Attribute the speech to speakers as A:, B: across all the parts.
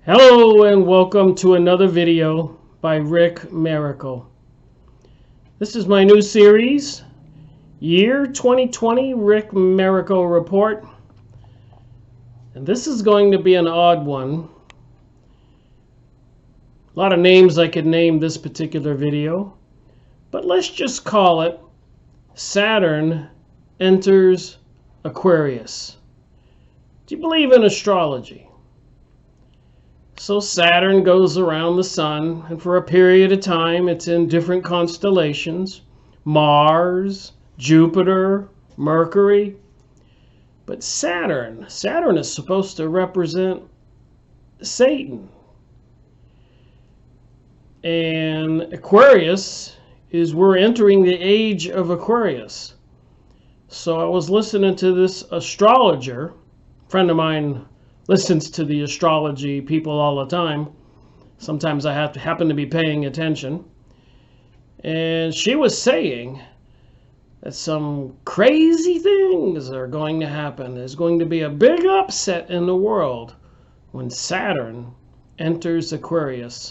A: Hello and welcome to another video by Rick Miracle. This is my new series, Year 2020 Rick Miracle Report. And this is going to be an odd one. A lot of names I could name this particular video, but let's just call it Saturn Enters Aquarius. Do you believe in astrology? So Saturn goes around the sun, and for a period of time it's in different constellations: Mars, Jupiter, Mercury. But Saturn is supposed to represent Satan. And Aquarius is, we're entering the age of Aquarius. So I was listening to this astrologer. A friend of mine listens to the astrology people all the time. Sometimes I happen to be paying attention. And she was saying that some crazy things are going to happen. There's going to be a big upset in the world when Saturn enters Aquarius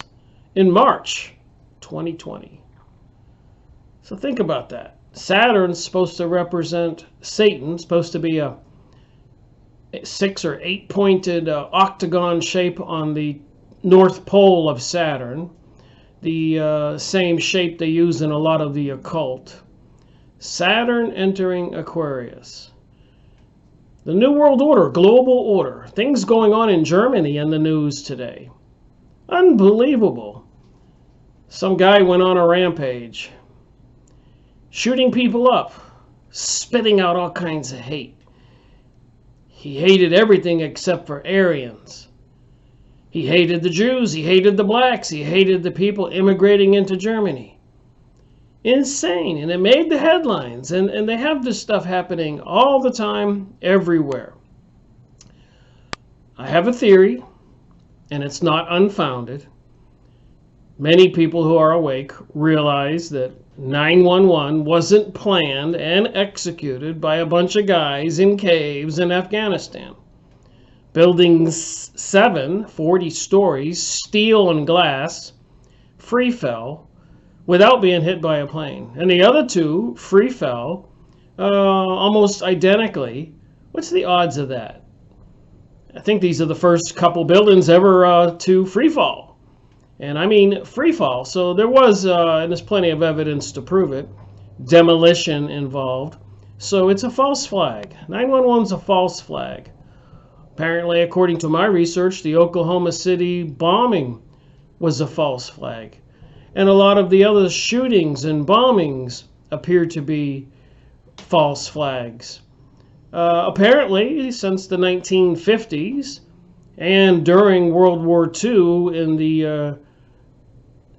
A: in March 2020. So think about that. Saturn's supposed to represent Satan, supposed to be a 6 or 8 pointed octagon shape on the North Pole of Saturn, the same shape they use in a lot of the occult. Saturn entering Aquarius. The New World Order, global order. Things going on in Germany in the news today. Unbelievable. Some guy went on a rampage, shooting people up, spitting out all kinds of hate. He hated everything except for Aryans. He hated the Jews, he hated the blacks, he hated the people immigrating into Germany. Insane, and it made the headlines, and they have this stuff happening all the time, everywhere. I have a theory, and it's not unfounded. Many people who are awake realize that 9/11 wasn't planned and executed by a bunch of guys in caves in Afghanistan. Building 7, 40 stories, steel and glass, free fell without being hit by a plane. And the other two free fell almost identically. What's the odds of that? I think these are the first couple buildings ever to free fall. And I mean free fall. So there was, and there's plenty of evidence to prove it, demolition involved. So it's a false flag. 911's a false flag. Apparently, according to my research, the Oklahoma City bombing was a false flag. And a lot of the other shootings and bombings appear to be false flags. Apparently, since the 1950s and during World War II in the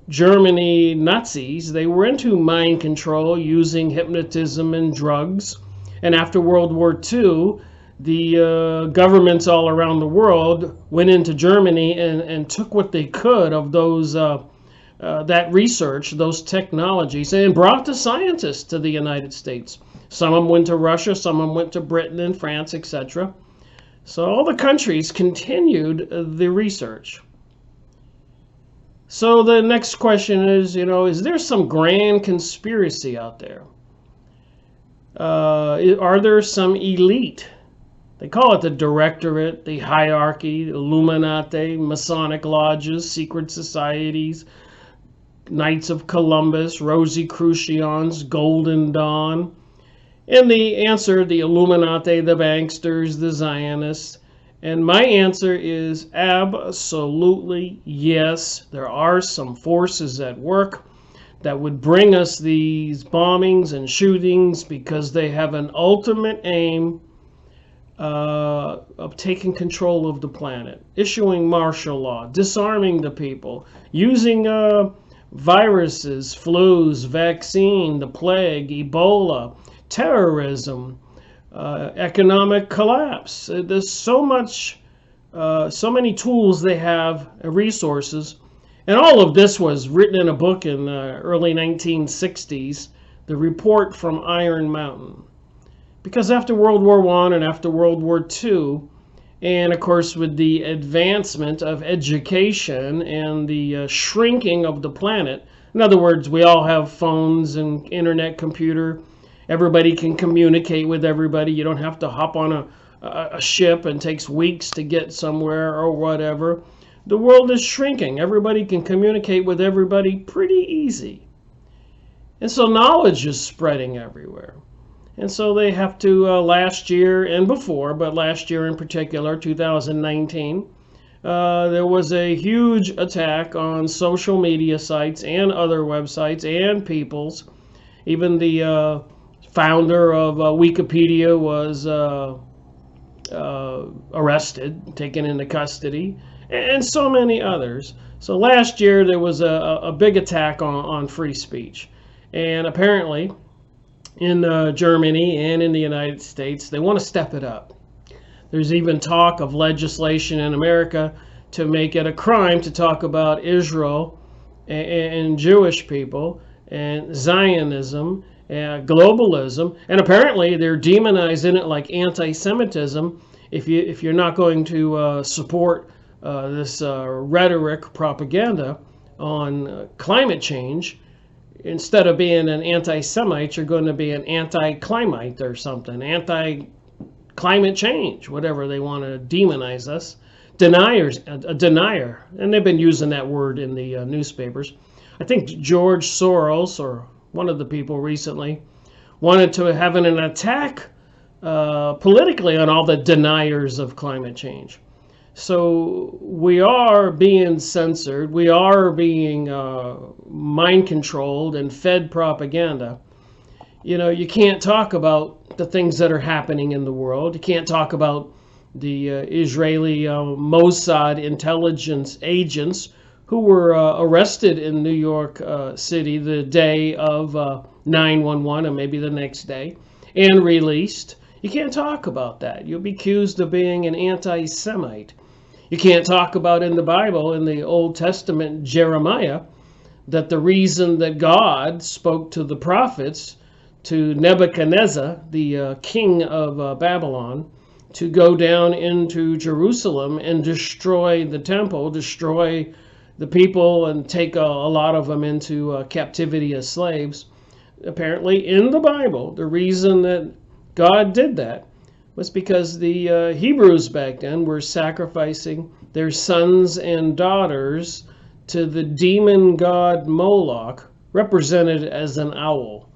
A: Germany Nazis, they were into mind control using hypnotism and drugs. And after World War II, the governments all around the world went into Germany and took what they could of those that research, those technologies, and brought the scientists to the United States. Some of them went to Russia, some of them went to Britain and France, etc. So all the countries continued the research. So the next question is, is there some grand conspiracy out there? Are there some elite? They call it the directorate, the hierarchy, the Illuminati, Masonic lodges, secret societies, Knights of Columbus, Rosicrucians, Golden Dawn. And the answer, the Illuminati, the banksters, the Zionists. And my answer is absolutely yes. There are some forces at work that would bring us these bombings and shootings because they have an ultimate aim of taking control of the planet, issuing martial law, disarming the people, using viruses, flus, vaccine, the plague, Ebola, terrorism, economic collapse. There's so many tools they have, resources. And all of this was written in a book in the early 1960s, The Report from Iron Mountain. Because after World War I and after World War II, And of course, with the advancement of education and the shrinking of the planet, in other words, we all have phones and internet, computer. Everybody can communicate with everybody. You don't have to hop on a ship and it takes weeks to get somewhere or whatever. The world is shrinking. Everybody can communicate with everybody pretty easy. And so knowledge is spreading everywhere. And so they have to, last year and before, but last year in particular, 2019, there was a huge attack on social media sites and other websites and people's. Even the founder of Wikipedia was arrested, taken into custody, and so many others. So last year there was a big attack on free speech. And apparently, in Germany and in the United States, they want to step it up. There's even talk of legislation in America to make it a crime to talk about Israel and Jewish people and Zionism and globalism. And apparently they're demonizing it like anti-Semitism if you're not going to support this rhetoric propaganda on climate change. Instead of being an anti-Semite, you're going to be an anti-climite or something, anti-climate change, whatever they want to demonize us. Deniers, a denier, and they've been using that word in the newspapers. I think George Soros, or one of the people recently, wanted to have an attack politically on all the deniers of climate change. So we are being censored, we are being mind controlled and fed propaganda. You know, you can't talk about the things that are happening in the world. You can't talk about the Israeli Mossad intelligence agents who were arrested in New York City the day of 9/11 and maybe the next day and released. You can't talk about that. You'll be accused of being an anti-Semite. You can't talk about in the Bible, in the Old Testament, Jeremiah, that the reason that God spoke to the prophets, to Nebuchadnezzar, the king of Babylon, to go down into Jerusalem and destroy the temple, destroy the people and take a lot of them into captivity as slaves. Apparently in the Bible, the reason that God did that was because the Hebrews back then were sacrificing their sons and daughters to the demon god Moloch, represented as an owl.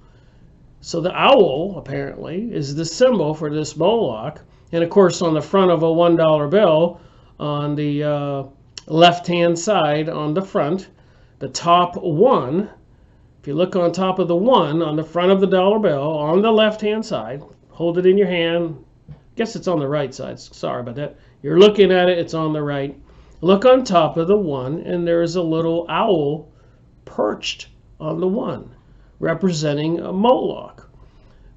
A: So the owl, apparently, is the symbol for this Moloch. And of course, on the front of a $1 bill, on the left-hand side on the front, the top one, if you look on top of the one on the front of the dollar bill, on the left-hand side, hold it in your hand. I guess it's on the right side. Sorry about that. You're looking at it, it's on the right. Look on top of the one, and there's a little owl perched on the one, representing a Moloch.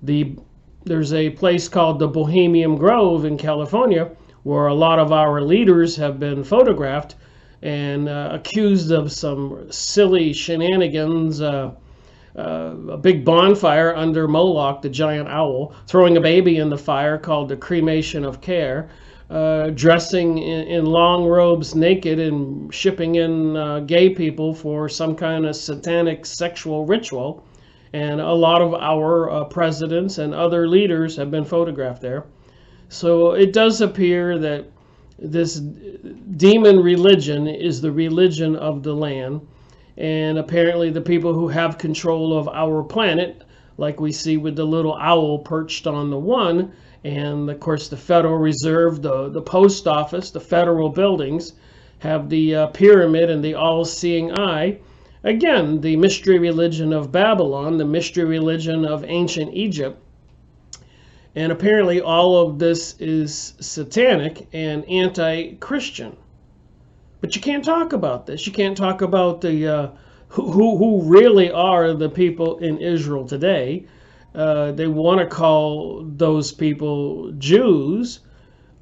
A: There's a place called the Bohemian Grove in California where a lot of our leaders have been photographed and accused of some silly shenanigans, a big bonfire under Moloch, the giant owl, throwing a baby in the fire called the cremation of care, dressing in long robes naked and shipping in gay people for some kind of satanic sexual ritual. And a lot of our presidents and other leaders have been photographed there. So it does appear that this demon religion is the religion of the land. And apparently the people who have control of our planet, like we see with the little owl perched on the one, and of course the Federal Reserve, the post office, the federal buildings, have the pyramid and the all-seeing eye. Again, the mystery religion of Babylon, the mystery religion of ancient Egypt. And apparently all of this is satanic and anti-Christian. But you can't talk about this. You can't talk about the who really are the people in Israel today. They want to call those people Jews,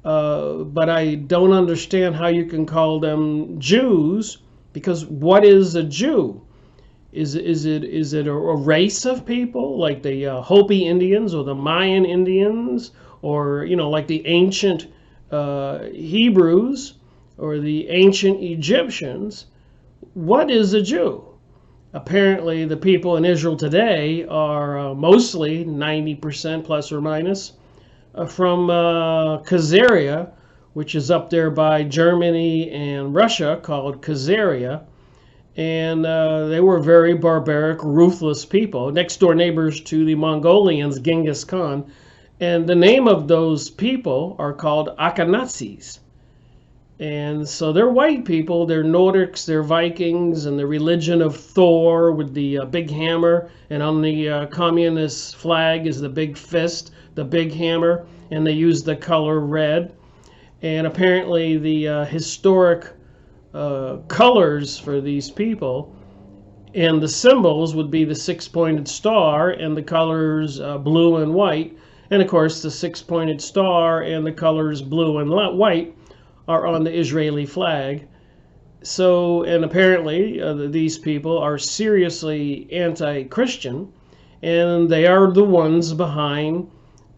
A: but I don't understand how you can call them Jews, because what is a Jew? Is it a race of people like the Hopi Indians or the Mayan Indians, or like the ancient Hebrews or the ancient Egyptians, what is a Jew? Apparently, the people in Israel today are mostly 90% plus or minus from Khazaria, which is up there by Germany and Russia, called Khazaria. And they were very barbaric, ruthless people, next door neighbors to the Mongolians, Genghis Khan. And the name of those people are called Akhenazis. And so they're white people, they're Nordics, they're Vikings, and the religion of Thor with the big hammer. And on the communist flag is the big fist, the big hammer, and they use the color red. And apparently the historic colors for these people and the symbols would be the six-pointed star and the colors blue and white. And of course, the six-pointed star and the colors blue and white are on the Israeli flag. So, and apparently these people are seriously anti-Christian, and they are the ones behind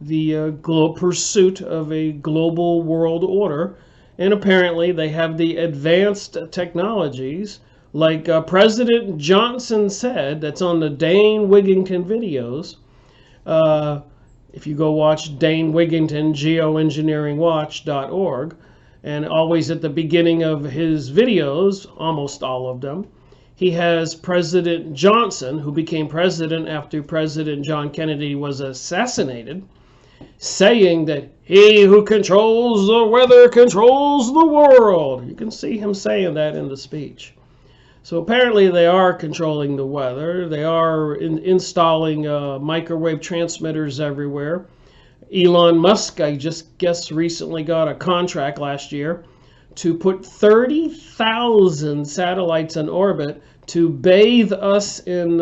A: the pursuit of a global world order. And apparently they have the advanced technologies, like President Johnson said, that's on the Dane Wigington videos. If you go watch Dane Wigington, geoengineeringwatch.org, and always at the beginning of his videos, almost all of them, he has President Johnson, who became president after President John Kennedy was assassinated, saying that he who controls the weather controls the world. You can see him saying that in the speech. So apparently they are controlling the weather. They are installing microwave transmitters everywhere. Elon Musk, I just guess, recently got a contract last year to put 30,000 satellites in orbit to bathe us in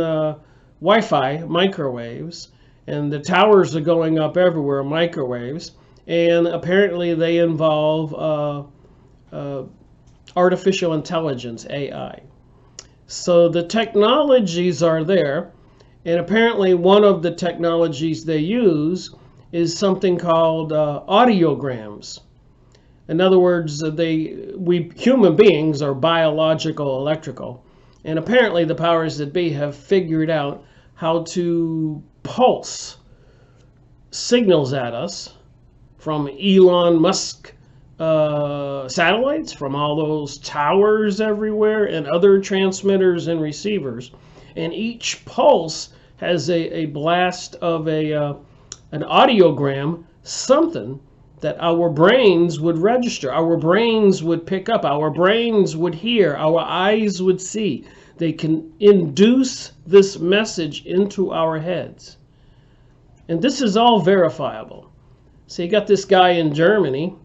A: Wi-Fi microwaves. And the towers are going up everywhere, microwaves. And apparently they involve artificial intelligence, AI. So the technologies are there. And apparently one of the technologies they use is something called audiograms. In other words, we human beings are biological, electrical. And apparently the powers that be have figured out how to pulse signals at us from Elon Musk satellites, from all those towers everywhere, and other transmitters and receivers. And each pulse has a blast of an audiogram, something that our brains would register, our brains would pick up, our brains would hear, our eyes would see. They can induce this message into our heads. And this is all verifiable. So you got this guy in Germany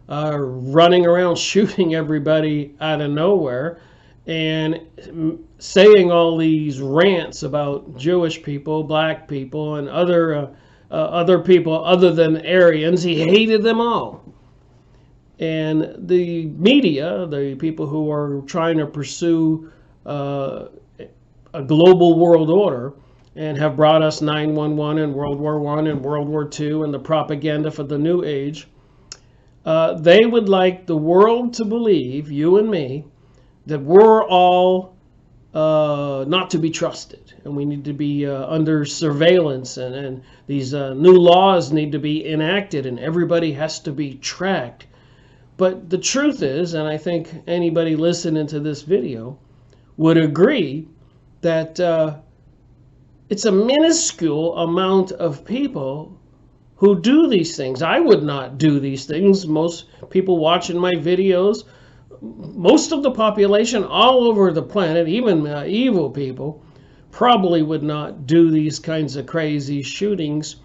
A: running around shooting everybody out of nowhere and saying all these rants about Jewish people, black people, and other people other than Aryans. He hated them all. And the media, the people who are trying to pursue a global world order and have brought us 9/11 and World War I and World War II and the propaganda for the New Age, they would like the world to believe, you and me, that we're all not to be trusted, and we need to be under surveillance, and these new laws need to be enacted, and everybody has to be tracked. But the truth is, and I think anybody listening to this video would agree, that it's a minuscule amount of people who do these things. I would not do these things. Most people watching my videos, most of the population all over the planet, even evil people, probably would not do these kinds of crazy shootings.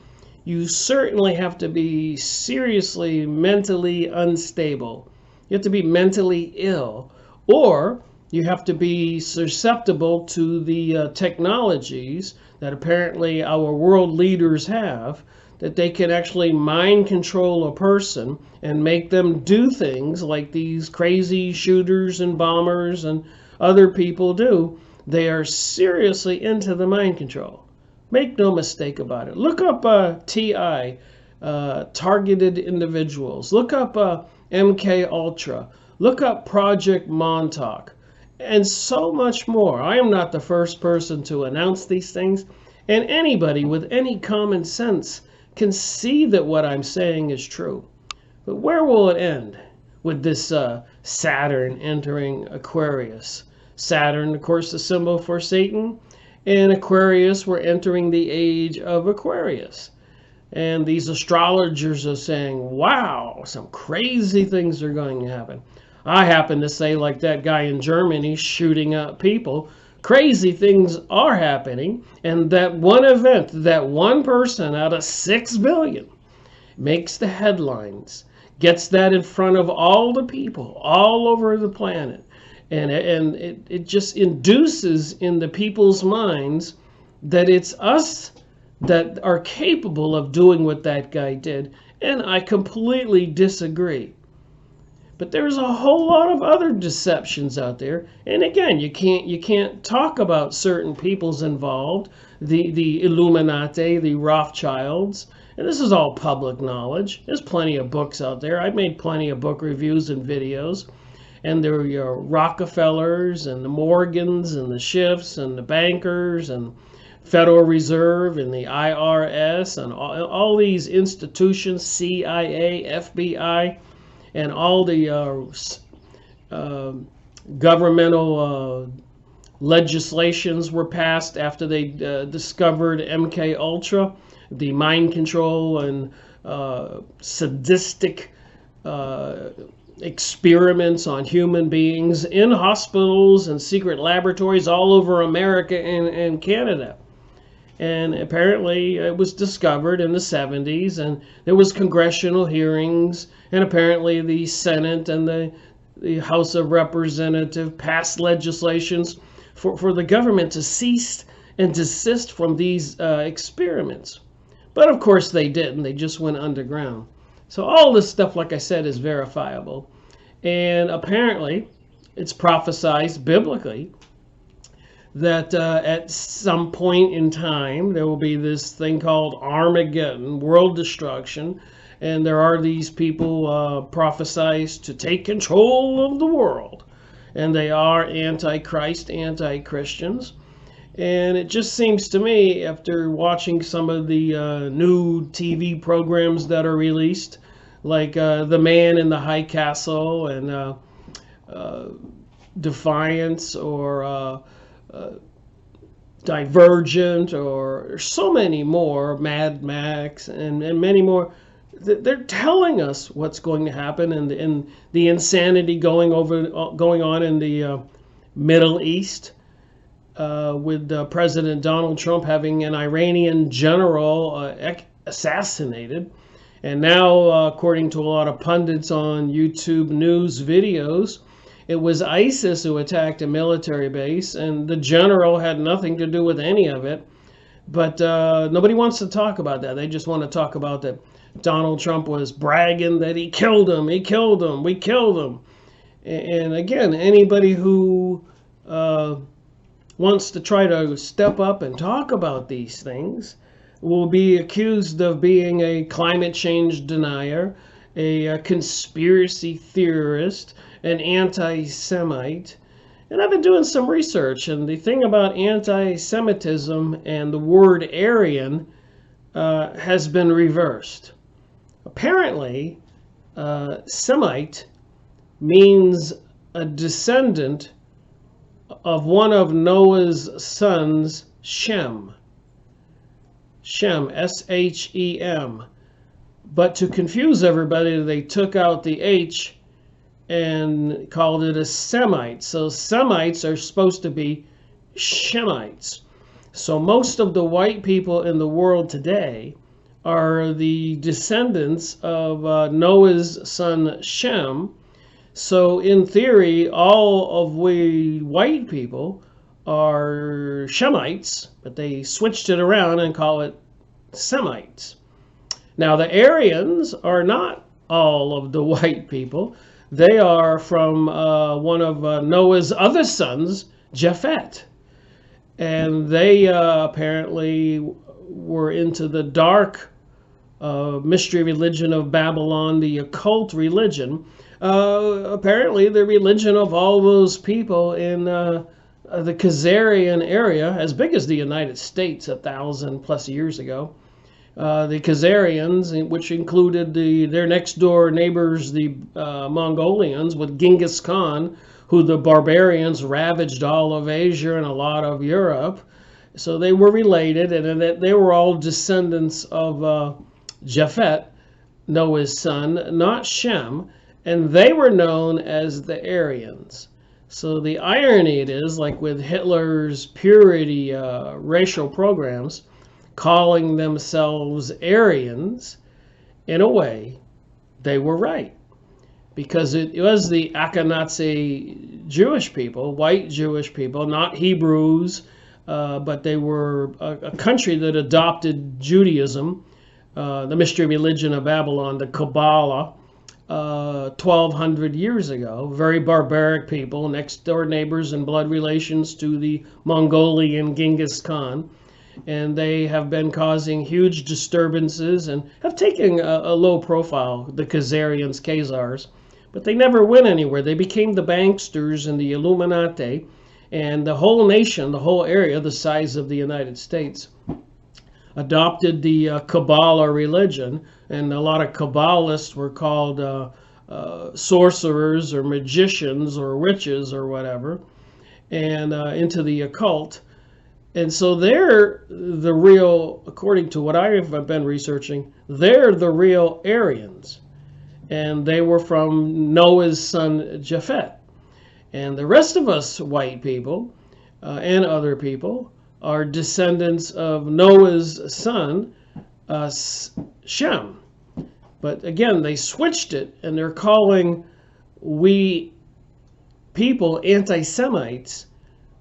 A: You certainly have to be seriously mentally unstable. You have to be mentally ill, or you have to be susceptible to the technologies that apparently our world leaders have, that they can actually mind control a person and make them do things like these crazy shooters and bombers and other people do. They are seriously into the mind control. Make no mistake about it. Look up T.I., targeted individuals. Look up MK Ultra. Look up Project Montauk, and so much more. I am not the first person to announce these things, and anybody with any common sense can see that what I'm saying is true. But where will it end with this Saturn entering Aquarius? Saturn, of course, the symbol for Satan, and Aquarius, we're entering the age of Aquarius. And these astrologers are saying, wow, some crazy things are going to happen. I happen to say, like that guy in Germany shooting up people, crazy things are happening. And that one event, that one person out of 6 billion makes the headlines, gets that in front of all the people all over the planet. And it just induces in the people's minds that it's us that are capable of doing what that guy did. And I completely disagree. But there's a whole lot of other deceptions out there. And again, you can't talk about certain people's involved, the Illuminati, the Rothschilds. And this is all public knowledge. There's plenty of books out there. I've made plenty of book reviews and videos. And there are your Rockefellers and the Morgans and the Schiffs and the bankers and Federal Reserve and the IRS and all these institutions, CIA, FBI, and all the governmental legislations were passed after they discovered MK Ultra, the mind control and sadistic experiments on human beings in hospitals and secret laboratories all over America and Canada. And apparently it was discovered in the 70s, and there was congressional hearings, and apparently the Senate and the House of Representatives passed legislations for the government to cease and desist from these experiments. But of course they didn't. They just went underground. So all this stuff, like I said, is verifiable. And apparently it's prophesized biblically that at some point in time there will be this thing called Armageddon, world destruction, and there are these people prophesized to take control of the world, and they are anti-Christ, anti-Christians. And it just seems to me, after watching some of the new TV programs that are released, like The Man in the High Castle and Defiance or Divergent, or so many more, Mad Max, and many more. They're telling us what's going to happen, and the insanity going on in the Middle East, with President Donald Trump having an Iranian general assassinated. And now, according to a lot of pundits on YouTube news videos, it was ISIS who attacked a military base, and the general had nothing to do with any of it. But nobody wants to talk about that. They just want to talk about that Donald Trump was bragging that he killed him, we killed him. And again, anybody who wants to try to step up and talk about these things will be accused of being a climate change denier, a conspiracy theorist, an anti-Semite. And I've been doing some research, and the thing about anti-Semitism and the word Aryan has been reversed. Apparently, Semite means a descendant of one of Noah's sons, Shem. Shem, S-H-E-M. But to confuse everybody, they took out the H and called it a Semite. So Semites are supposed to be Shemites. So most of the white people in the world today are the descendants of Noah's son Shem. So in theory, all of we white people are Shemites, but they switched it around and call it Semites. Now the Aryans are not all of the white people. They are from one of Noah's other sons, Japhet. And they apparently were into the dark mystery religion of Babylon, the occult religion. Apparently, the religion of all those people in the Khazarian area, as big as the United States 1,000+ years ago. The Khazarians, which included their next door neighbors, the Mongolians, with Genghis Khan, who the barbarians ravaged all of Asia and a lot of Europe. So they were related, and they were all descendants of Japhet, Noah's son, not Shem, and they were known as the Aryans. So the irony it is, like with Hitler's purity racial programs, calling themselves Aryans, in a way, they were right. Because it was the Ashkenazi Jewish people, white Jewish people, not Hebrews, but they were a country that adopted Judaism, the mystery religion of Babylon, the Kabbalah, 1,200 years ago. Very barbaric people, next door neighbors and blood relations to the Mongolian Genghis Khan. And they have been causing huge disturbances and have taken a low profile, the Khazars, but they never went anywhere. They became the banksters and the Illuminati, and the whole nation, the whole area, the size of the United States, adopted the Kabbalah religion, and a lot of Kabbalists were called sorcerers or magicians or witches or whatever, and into the occult. And so they're the real, according to what I have been researching, they're the real Aryans. And they were from Noah's son Japhet. And the rest of us white people and other people are descendants of Noah's son, Shem. But again, they switched it, and they're calling we people anti-Semites,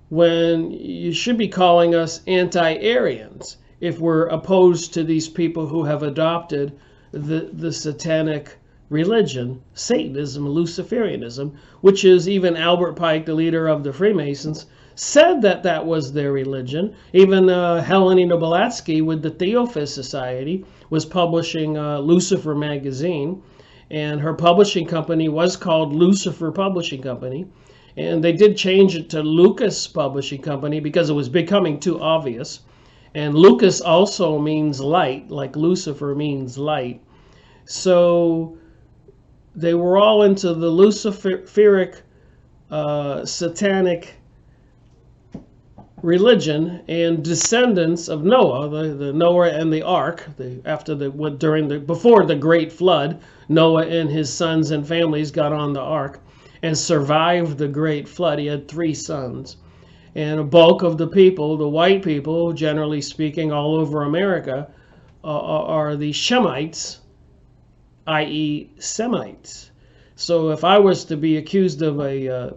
A: when you should be calling us anti-Aryans if we're opposed to these people who have adopted the satanic religion, Satanism, Luciferianism, which is even Albert Pike, the leader of the Freemasons, said that that was their religion. Even Helena Blavatsky with the Theophist Society was publishing Lucifer magazine, and her publishing company was called Lucifer Publishing Company. And they did change it to Lucas Publishing Company because it was becoming too obvious. And Lucas also means light, like Lucifer means light. So they were all into the Luciferic satanic religion and descendants of Noah, the Noah and the Ark. Before the Great Flood, Noah and his sons and families got on the Ark and survived the Great Flood. He had 3 sons. And a bulk of the people, the white people, generally speaking, all over America, are the Shemites, i.e. Semites. So if I was to be accused of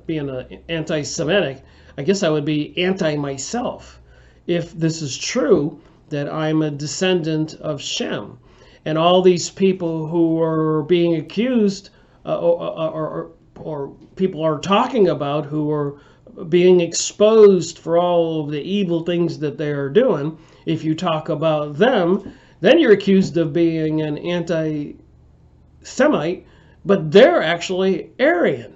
A: being an anti-Semitic, I guess I would be anti-myself, if this is true, that I'm a descendant of Shem. And all these people who are being accused or people are talking about who are being exposed for all of the evil things that they are doing, if you talk about them, then you're accused of being an anti-Semite, but they're actually Aryan.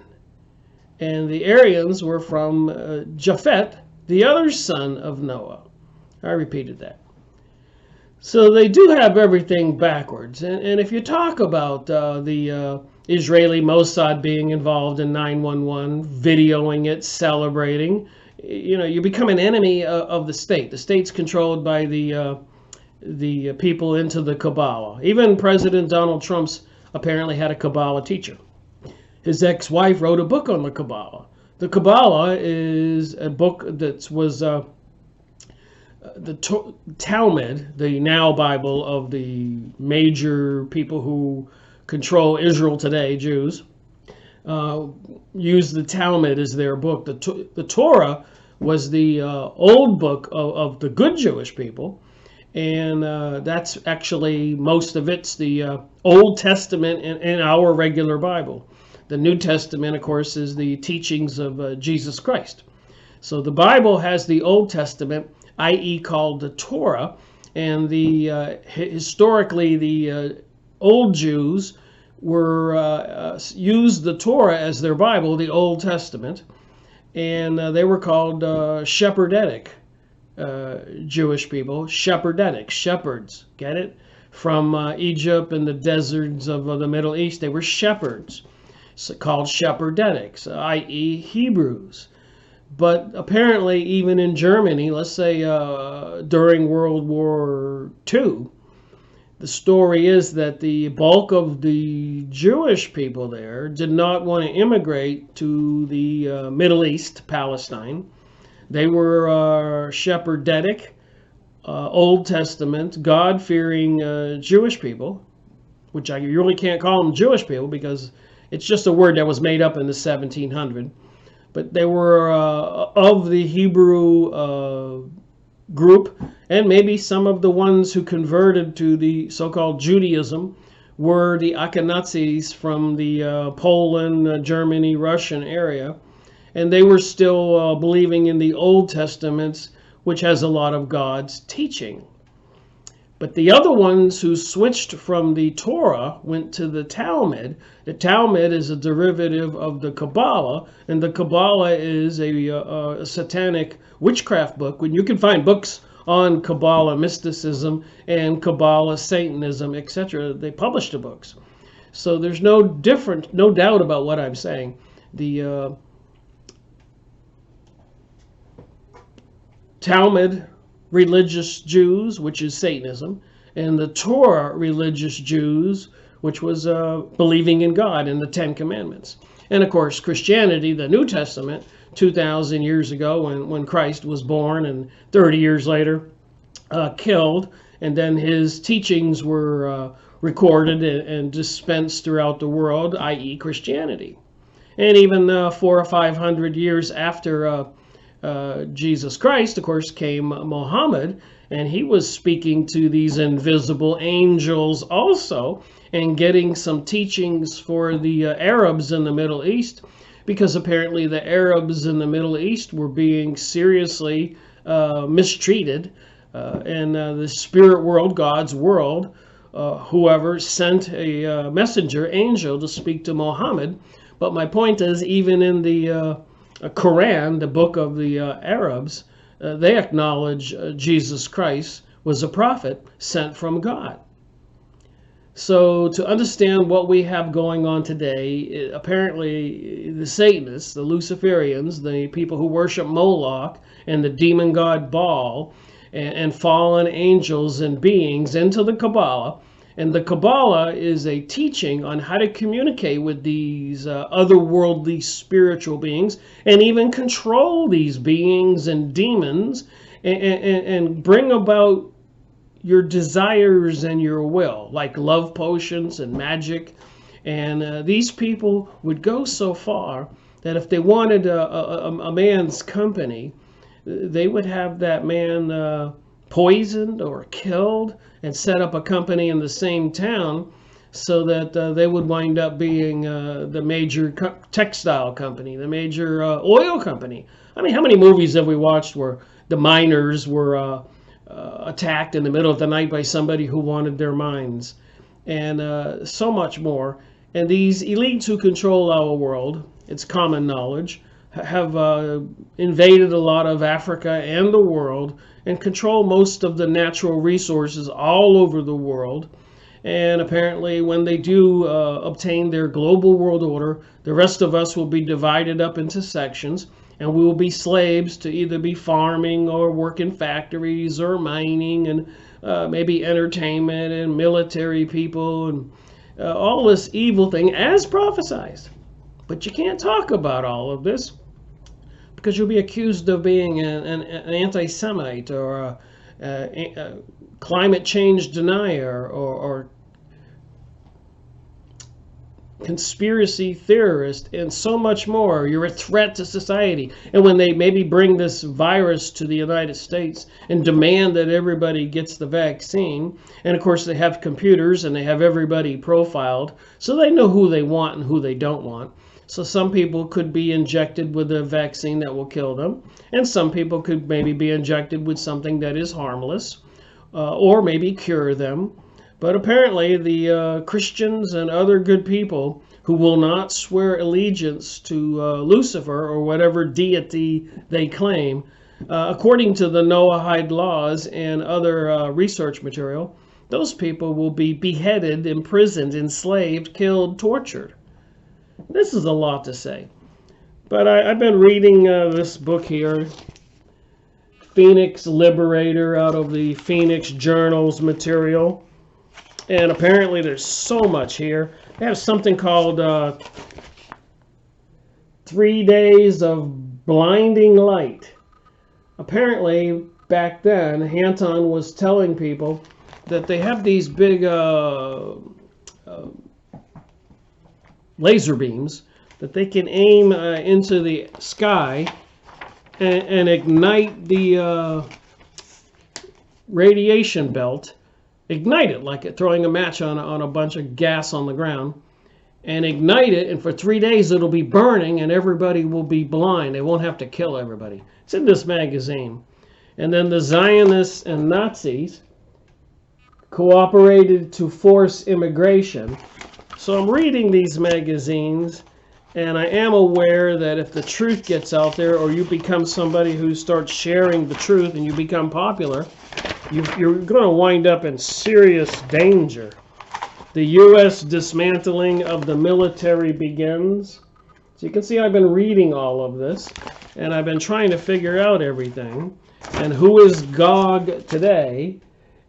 A: And the Aryans were from Japhet, the other son of Noah. I repeated that. So they do have everything backwards. And if you talk about the Israeli Mossad being involved in 9/11, videoing it, celebrating, you become an enemy of the state. The state's controlled by the people into the Kabbalah. Even President Donald Trump's apparently had a Kabbalah teacher. His ex-wife wrote a book on the Kabbalah. The Kabbalah is a book that was the Talmud, the now Bible of the major people who control Israel today, Jews, use the Talmud as their book. The Torah was the old book of the good Jewish people, and that's actually, most of it's the Old Testament in our regular Bible. The New Testament, of course, is the teachings of Jesus Christ. So the Bible has the Old Testament, i.e. called the Torah, And historically, the old Jews were used the Torah as their Bible, the Old Testament, and they were called shepherdetic Jewish people. Shepherdetic, shepherds, get it? From Egypt and the deserts of the Middle East, they were shepherds, so called shepherdetics, i.e. Hebrews. But apparently, even in Germany, let's say during World War II, the story is that the bulk of the Jewish people there did not want to immigrate to the Middle East, Palestine. They were shepherdetic, Old Testament, God-fearing Jewish people, which I really can't call them Jewish people because it's just a word that was made up in the 1700s. But they were of the Hebrew group, and maybe some of the ones who converted to the so-called Judaism were the Ashkenazis from the Poland, Germany, Russian area. And they were still believing in the Old Testaments, which has a lot of God's teaching. But the other ones who switched from the Torah went to the Talmud. The Talmud is a derivative of the Kabbalah, and the Kabbalah is a satanic witchcraft book. When you can find books on Kabbalah mysticism and Kabbalah Satanism, etc., they publish the books. So there's no doubt about what I'm saying. The Talmud religious Jews, which is Satanism, and the Torah religious Jews, which was believing in God and the Ten Commandments. And of course, Christianity, the New Testament, 2,000 years ago when Christ was born and 30 years later killed, and then his teachings were recorded and dispensed throughout the world, i.e. Christianity. And even 400 or 500 years after Jesus Christ, of course, came Muhammad, and he was speaking to these invisible angels also, and getting some teachings for the Arabs in the Middle East, because apparently the Arabs in the Middle East were being seriously mistreated, and the spirit world, God's world, whoever sent a messenger angel to speak to Muhammad. But my point is, even in the Quran, the book of the Arabs, they acknowledge Jesus Christ was a prophet sent from God. So to understand what we have going on today, apparently the Satanists, the Luciferians, the people who worship Moloch and the demon god Baal, and fallen angels and beings into the Kabbalah. And the Kabbalah is a teaching on how to communicate with these otherworldly spiritual beings, and even control these beings and demons, and bring about your desires and your will, like love potions and magic. And these people would go so far that if they wanted a man's company, they would have that man poisoned or killed and set up a company in the same town, so that they would wind up being the major textile company, the major oil company. I mean, how many movies have we watched where the miners were attacked in the middle of the night by somebody who wanted their mines? And so much more. And these elites who control our world, it's common knowledge, have invaded a lot of Africa and the world, and control most of the natural resources all over the world. And apparently when they do obtain their global world order, the rest of us will be divided up into sections, and we will be slaves to either be farming or work in factories or mining, and maybe entertainment and military people, and all this evil thing as prophesied. But you can't talk about all of this because you'll be accused of being an anti-Semite, or a climate change denier, or conspiracy theorist, and so much more. You're a threat to society. And when they maybe bring this virus to the United States and demand that everybody gets the vaccine, and of course they have computers and they have everybody profiled, so they know who they want and who they don't want. So some people could be injected with a vaccine that will kill them, and some people could maybe be injected with something that is harmless. or maybe cure them. But apparently the Christians and other good people who will not swear allegiance to Lucifer or whatever deity they claim, according to the Noahide laws and other research material, those people will be beheaded, imprisoned, enslaved, killed, tortured. This is a lot to say. But I've been reading this book here, Phoenix Liberator, out of the Phoenix Journals material. And apparently there's so much here. They have something called 3 Days of Blinding Light. Apparently, back then, Hanton was telling people that they have these big laser beams that they can aim into the sky and ignite the radiation belt. Ignite it like throwing a match on a bunch of gas on the ground, and ignite it, and for 3 days it'll be burning and everybody will be blind. They won't have to kill everybody. It's in this magazine. And then the Zionists and Nazis cooperated to force immigration. So I'm reading these magazines, and I am aware that if the truth gets out there, or you become somebody who starts sharing the truth and you become popular, you're going to wind up in serious danger. The U.S. dismantling of the military begins. So you can see I've been reading all of this, and I've been trying to figure out everything. And who is Gog today?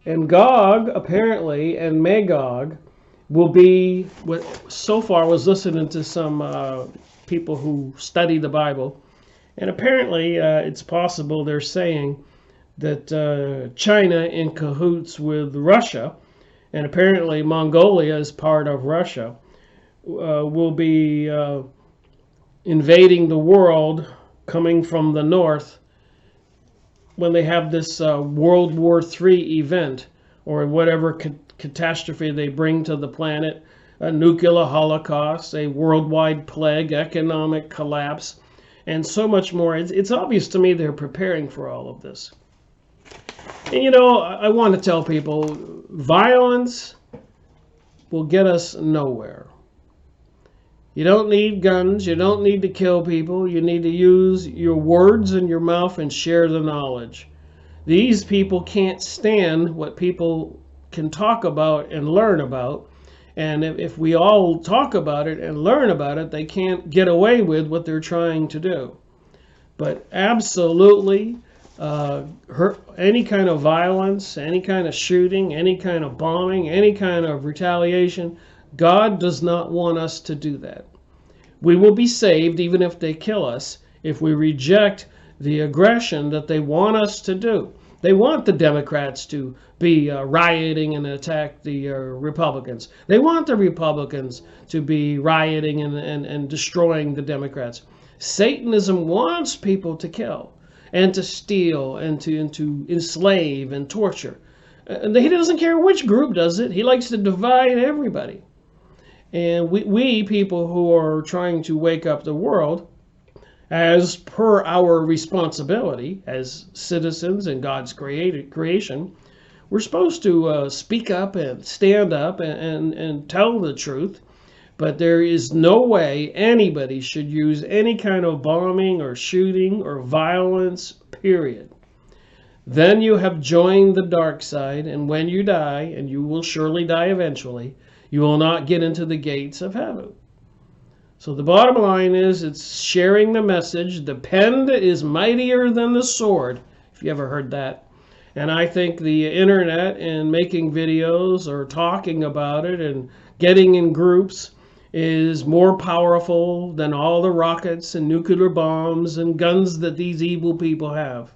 A: And Gog, apparently, and Magog will be, what so far was listening to some people who study the Bible, and apparently it's possible they're saying that China in cahoots with Russia, and apparently Mongolia is part of Russia, will be invading the world coming from the north when they have this World War III event, or whatever catastrophe they bring to the planet, a nuclear holocaust, a worldwide plague, economic collapse, and so much more. It's obvious to me they're preparing for all of this. And you know, I want to tell people, violence will get us nowhere. You don't need guns. You don't need to kill people. You need to use your words and your mouth and share the knowledge. These people can't stand what people can talk about and learn about. And if we all talk about it and learn about it, they can't get away with what they're trying to do. But absolutely, any kind of violence, any kind of shooting, any kind of bombing, any kind of retaliation, God does not want us to do that. We will be saved even if they kill us, if we reject the aggression that they want us to do. They want the Democrats to be rioting and attack the Republicans. They want the Republicans to be rioting and destroying the Democrats. Satanism wants people to kill and to steal and to enslave and torture. He doesn't care which group does it. He likes to divide everybody. And we people who are trying to wake up the world, as per our responsibility as citizens in God's creation, we're supposed to speak up and stand up and tell the truth. But there is no way anybody should use any kind of bombing or shooting or violence, period. Then you have joined the dark side, and when you die, and you will surely die eventually, you will not get into the gates of heaven. So the bottom line is, it's sharing the message. The pen is mightier than the sword, if you ever heard that. And I think the internet and making videos or talking about it and getting in groups is more powerful than all the rockets and nuclear bombs and guns that these evil people have.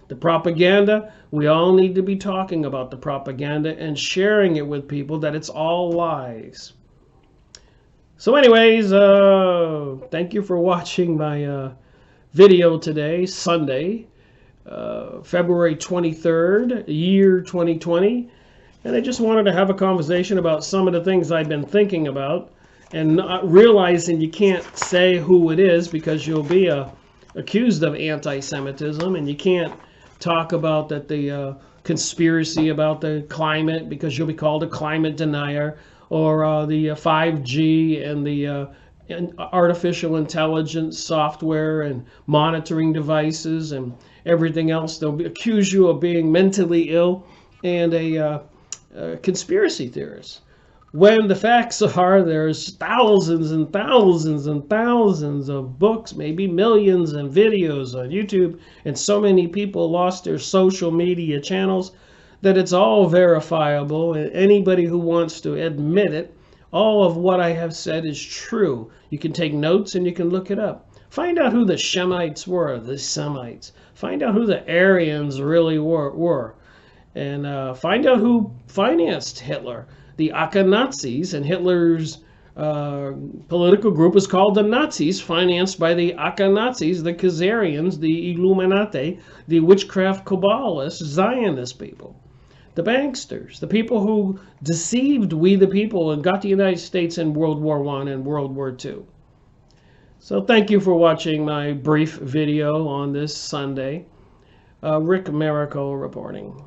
A: The propaganda, we all need to be talking about the propaganda and sharing it with people that it's all lies. So anyways, thank you for watching my video today, Sunday, February 23rd, year 2020. And I just wanted to have a conversation about some of the things I've been thinking about, and not realizing you can't say who it is because you'll be accused of anti-Semitism, and you can't talk about that the conspiracy about the climate because you'll be called a climate denier, or the 5G and the artificial intelligence software and monitoring devices and everything else. They'll accuse you of being mentally ill and a conspiracy theorist. When the facts are there's thousands and thousands and thousands of books, maybe millions and videos on YouTube, and so many people lost their social media channels that it's all verifiable. And anybody who wants to admit it, all of what I have said is true. You can take notes and you can look it up. Find out who the Shemites were, the Semites. Find out who the Aryans really were. And find out who financed Hitler. The Nazis, and Hitler's political group was called the Nazis, financed by the Nazis, the Khazarians, the Illuminati, the witchcraft Kabbalists, Zionist people, the banksters, the people who deceived we the people and got the United States in World War I and World War II. So thank you for watching my brief video on this Sunday. Rick Miracle reporting.